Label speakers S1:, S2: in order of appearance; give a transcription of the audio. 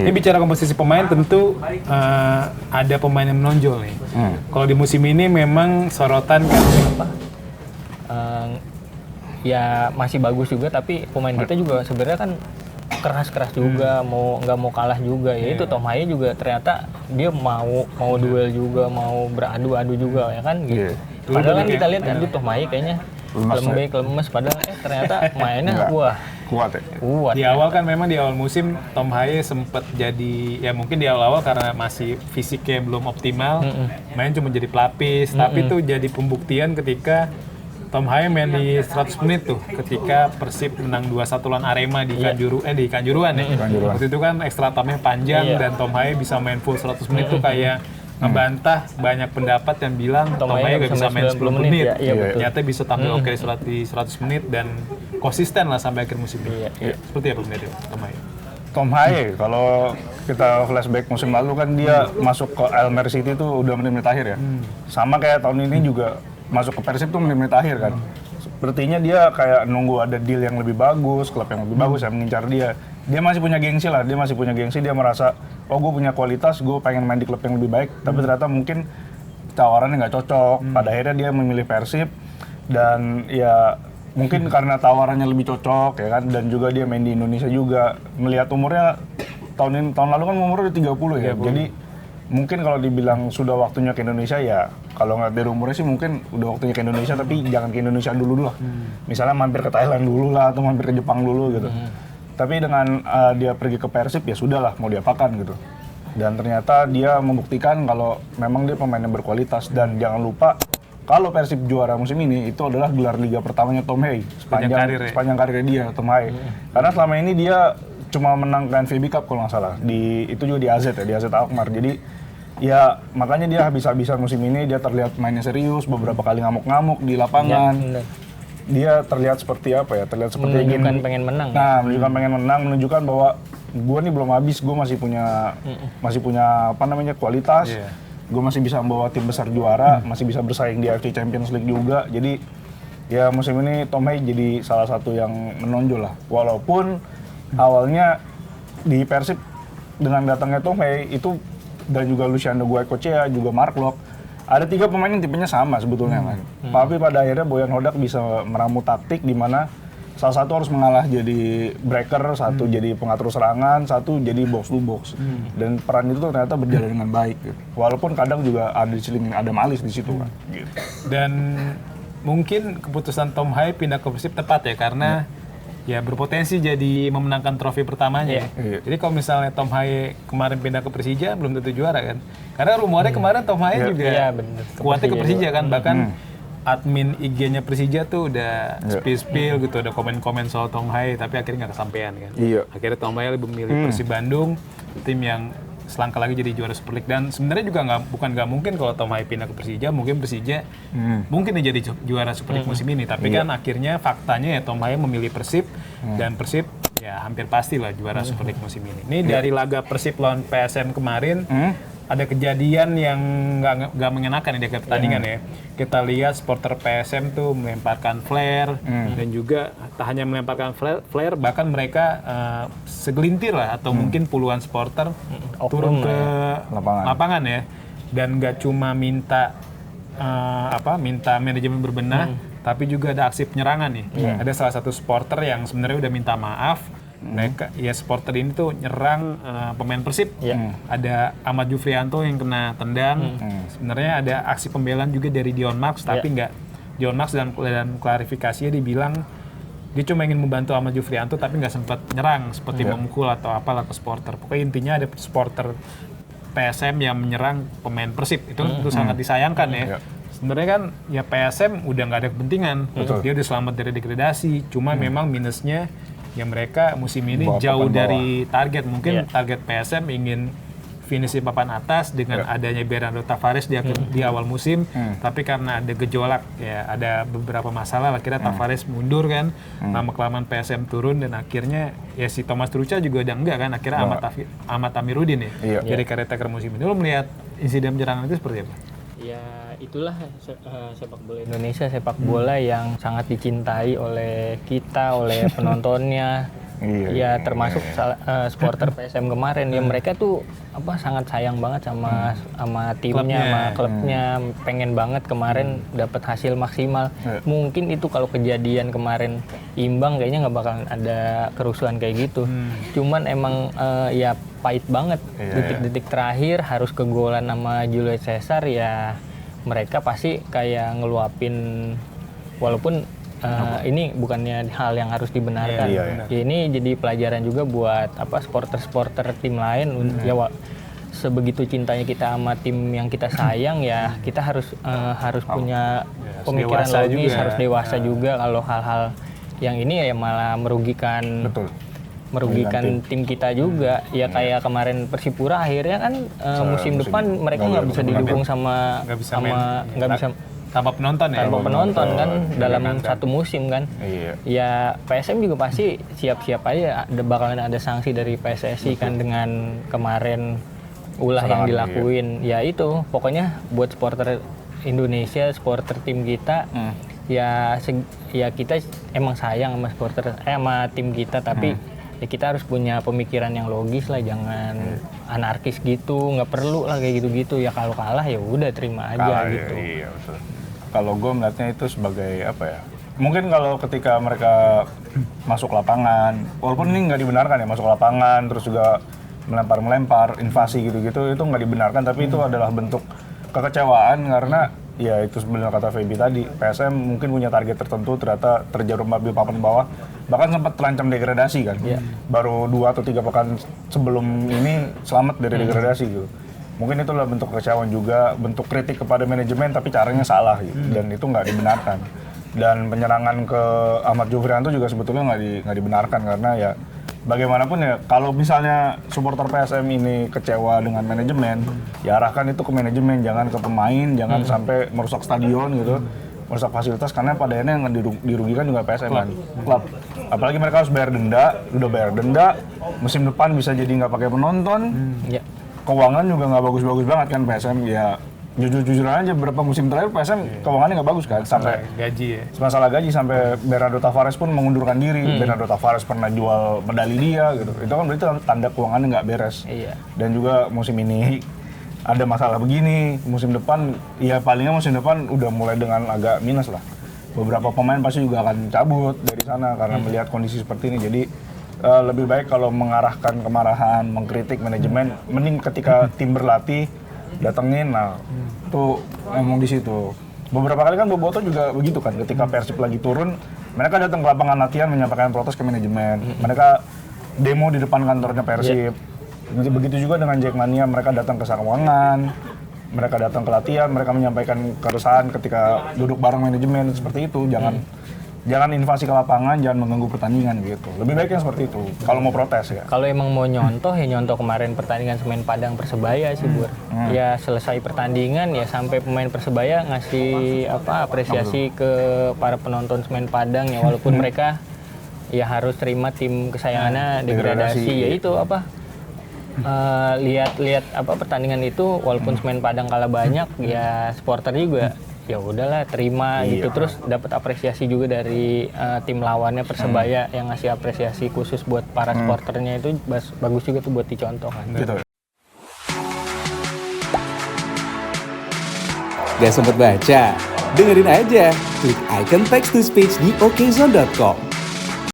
S1: Ini bicara komposisi pemain tentu ada pemain yang menonjol nih. Kalau di musim ini memang sorotan kan
S2: ya masih bagus juga, tapi pemain kita juga sebenarnya kan keras-keras juga, nggak mau kalah juga. Ya itu Tom Haye juga ternyata dia mau duel juga, mau beradu-adu juga ya kan gitu. Padahal kan kita lihat aduh Tom Haye kayaknya lemes, padahal ternyata mainnya
S3: kuat ya.
S1: Di awal kan memang di awal musim Tom Haye sempat jadi ya mungkin di awal-awal karena masih fisiknya belum optimal, main cuma jadi pelapis, tapi tuh jadi pembuktian ketika Tom Haye main di 100 menit tuh ketika Persib menang 2-1 lawan Arema di Kanjuruhan ya. Waktu itu kan ekstra time-nya panjang dan Tom Haye bisa main full 100 menit tuh kayak ngebantah banyak pendapat yang bilang Tom Haye gak bisa main 10 menit. Ternyata bisa tampil oke di 100 menit dan konsisten lah sampai akhir musim ini. Seperti apa menurut Tom Haye?
S3: Tom Haye kalau kita flashback musim lalu kan dia masuk ke Almer City tuh udah menit-menit akhir ya. Sama kayak tahun ini juga masuk ke Persib tuh menit-menit akhir kan. Sepertinya dia kayak nunggu ada deal yang lebih bagus, klub yang lebih bagus yang mengincar dia. Dia masih punya gengsi lah, dia merasa oh gue punya kualitas, gue pengen main di klub yang lebih baik. Tapi ternyata mungkin tawarannya nggak cocok. Pada akhirnya dia memilih Persib dan ya mungkin karena tawarannya lebih cocok ya kan, dan juga dia main di Indonesia juga. Melihat umurnya tahun lalu kan umurnya udah 30 ya. Jadi mungkin kalau dibilang sudah waktunya ke Indonesia ya, kalau nggak dari umurnya sih mungkin udah waktunya ke Indonesia, tapi jangan ke Indonesia dulu lah. Misalnya mampir ke Thailand dulu lah, atau mampir ke Jepang dulu gitu. Tapi dengan dia pergi ke Persib ya sudahlah, mau diapakan gitu. Dan ternyata dia membuktikan kalau memang dia pemain yang berkualitas. Dan jangan lupa kalau Persib juara musim ini itu adalah gelar liga pertamanya Tom Haye sepanjang karirnya dia Tom Haye. Karena selama ini dia cuma menangkan VB Cup kalau nggak salah, itu juga di AZ ya, di AZ Alkmaar. Jadi ya makanya dia habis-habisan musim ini, dia terlihat mainnya serius, beberapa kali ngamuk-ngamuk di lapangan. Dia terlihat seperti apa ya,
S2: menunjukkan pengen menang.
S3: Nah, menunjukkan pengen menang, menunjukkan bahwa gue nih belum habis, gue masih punya apa namanya kualitas. Gue masih bisa membawa tim besar juara, masih bisa bersaing di AFC Champions League juga. Jadi ya musim ini Tom Haye jadi salah satu yang menonjol lah. Walaupun awalnya di Persib dengan datangnya Tom Haye itu dan juga Luciano Guaicochea, juga Mark Locke, ada 3 pemain yang tipenya sama sebetulnya kan. Tapi pada akhirnya Boyan Hodak bisa meramu taktik di mana salah satu harus mengalah jadi breaker, satu jadi pengatur serangan, satu jadi box to box. Dan peran itu ternyata berjalan dengan baik gitu. Walaupun kadang juga ada diselingin Adam Alis di situ kan. Gitu.
S1: Dan mungkin keputusan Tom Haye pindah ke Persib tepat ya, karena ya berpotensi jadi memenangkan trofi pertamanya. Jadi kalau misalnya Tom Haye kemarin pindah ke Persija belum tentu juara kan. Karena rumornya kemarin Tom Haye juga kuatnya ke Persija kan, bahkan admin IG-nya Persija tuh udah spill gitu, ada komen-komen soal Tom Haye, tapi akhirnya nggak kesampaian kan. Akhirnya Tom Haye lebih memilih Persib Bandung, tim yang selangkah lagi jadi juara Super League. Dan sebenarnya juga bukan nggak mungkin kalau Tom Haye pindah ke Persija, mungkin Persija mungkin dia jadi juara Super League musim ini. Tapi kan akhirnya faktanya ya Tom Haye memilih Persib, dan Persib ya hampir pasti lah juara Super League musim ini. Ini dari laga Persib lawan PSM kemarin, ada kejadian yang nggak mengenakan di pertandingan ya. Kita lihat supporter PSM tuh melemparkan flare, dan juga tak hanya melemparkan flare, bahkan mereka segelintir lah atau mungkin puluhan supporter turun ke lapangan ya, dan nggak cuma minta manajemen berbenah, tapi juga ada aksi penyerangan nih. Ada salah satu supporter yang sebenarnya udah minta maaf. Mereka ya supporter ini tuh nyerang pemain Persib. Ada Ahmad Jufrianto yang kena tendang. Sebenarnya ada aksi pembelaan juga dari Dion Max, tapi nggak. Dion Max dan klarifikasinya dibilang dia cuma ingin membantu Ahmad Jufrianto, tapi nggak sempat nyerang seperti memukul atau apalah ke supporter. Pokoknya intinya ada supporter PSM yang menyerang pemain Persib. Itu sangat disayangkan ya. Sebenarnya kan ya PSM udah nggak ada kepentingan. Dia udah selamat dari degradasi. Cuma memang minusnya ya mereka musim ini jauh dari target. Mungkin target PSM ingin finish di papan atas dengan adanya Bernardo Tavares di awal musim, tapi karena ada gejolak ya, ada beberapa masalah, akhirnya Tavares mundur kan, lama-kelamaan PSM turun, dan akhirnya ya si Thomas Trucha juga udah enggak kan, akhirnya Ahmad Amiruddin ya jadi caretaker musim ini. Lo melihat insiden penyerangan itu seperti apa?
S2: Ya itulah sepak bola Indonesia, sepak bola yang sangat dicintai oleh kita, oleh penontonnya. Ya termasuk supporter PSM kemarin ya, mereka tuh sangat sayang banget sama timnya, sama klubnya, pengen banget kemarin dapat hasil maksimal. Mungkin itu kalau kejadian kemarin imbang kayaknya nggak bakalan ada kerusuhan kayak gitu. Cuman emang ya pahit banget detik-detik terakhir harus kegolan sama Julio Cesar, ya mereka pasti kayak ngeluapin, walaupun ini bukannya hal yang harus dibenarkan. Ya, ini jadi pelajaran juga buat supporter tim lain. Ya sebegitu cintanya kita sama tim yang kita sayang, ya kita harus punya pemikiran logis, harus dewasa juga kalau hal-hal yang ini ya malah merugikan tim kita juga. Ya kayak kemarin Persipura akhirnya kan musim depan mereka nggak bisa didukung nggak bisa
S1: tanpa penonton
S2: kan dalam satu musim kan. Ya PSM juga pasti siap-siap aja bakalan ada sanksi dari PSSI kan dengan kemarin ulah yang dilakuin. Ya itu pokoknya buat supporter Indonesia, supporter tim kita, ya kita emang sayang sama sama tim kita, tapi ya kita harus punya pemikiran yang logis lah, jangan anarkis gitu, nggak perlu lah kayak gitu-gitu. Ya kalau kalah ya udah terima aja gitu.
S3: Iya betul. Kalau gue melihatnya itu sebagai mungkin kalau ketika mereka masuk lapangan, walaupun ini nggak dibenarkan ya, masuk lapangan terus juga melempar invasi gitu-gitu, itu nggak dibenarkan, tapi itu adalah bentuk kekecewaan karena ya itu sebenarnya kata Feby tadi, PSM mungkin punya target tertentu, ternyata terjarum di papan bawah, bahkan sempat terancam degradasi kan. Baru 2 atau 3 pekan sebelum ini selamat dari degradasi gitu. Mungkin itulah bentuk kekecewaan juga, bentuk kritik kepada manajemen tapi caranya salah gitu, dan itu nggak dibenarkan. Dan penyerangan ke Ahmad Jufrianto juga sebetulnya nggak dibenarkan, karena ya bagaimanapun ya kalau misalnya supporter PSM ini kecewa dengan manajemen, ya arahkan itu ke manajemen, jangan ke pemain, jangan sampai merusak stadion gitu, merusak fasilitas, karena pada akhirnya yang dirugikan juga PSM kan, klub. Apalagi mereka harus bayar denda, udah bayar denda, musim depan bisa jadi nggak pakai penonton. Keuangan juga nggak bagus-bagus banget kan PSM, ya jujur aja beberapa musim terakhir PSM keuangannya nggak bagus kan, sampai
S1: gaji
S3: masalah gaji, sampai Bernardo Tavares pun mengundurkan diri. Bernardo Tavares pernah jual medali dia gitu, itu kan berarti tanda keuangannya nggak beres. Dan juga musim ini ada masalah begini, musim depan ya palingnya musim depan udah mulai dengan agak minus lah, beberapa pemain pasti juga akan cabut dari sana karena melihat kondisi seperti ini. Jadi lebih baik kalau mengarahkan kemarahan, mengkritik manajemen, mending ketika tim berlatih datengin, tuh ngomong di situ. Beberapa kali kan Boboto juga begitu kan, ketika Persib lagi turun, mereka datang ke lapangan latihan menyampaikan protes ke manajemen. Mereka demo di depan kantornya Persib. Begitu juga dengan Jackmania, mereka datang ke Sawangan, mereka datang ke latihan, mereka menyampaikan keresahan ketika duduk bareng manajemen. Seperti itu, jangan invasi ke lapangan, jangan mengganggu pertandingan gitu. Lebih baiknya seperti itu kalau mau protes ya.
S2: Kalau emang mau nyontoh ya nyontoh kemarin pertandingan Semen Padang Persebaya sih, Bur. Ya selesai pertandingan ya sampai pemain Persebaya ngasih apresiasi ke para penonton Semen Padang ya, walaupun mereka ya harus terima tim kesayangannya degradasi. Ya itu lihat pertandingan itu, walaupun Semen Padang kalah banyak, ya supporter juga ya udahlah terima gitu. Terus dapat apresiasi juga dari tim lawannya Persebaya yang ngasih apresiasi khusus buat para supporternya, itu bagus juga tuh buat dicontoh kan.
S3: Gitu.
S4: Gak sempet baca? Dengerin aja, klik icon text to speech di okezone.com.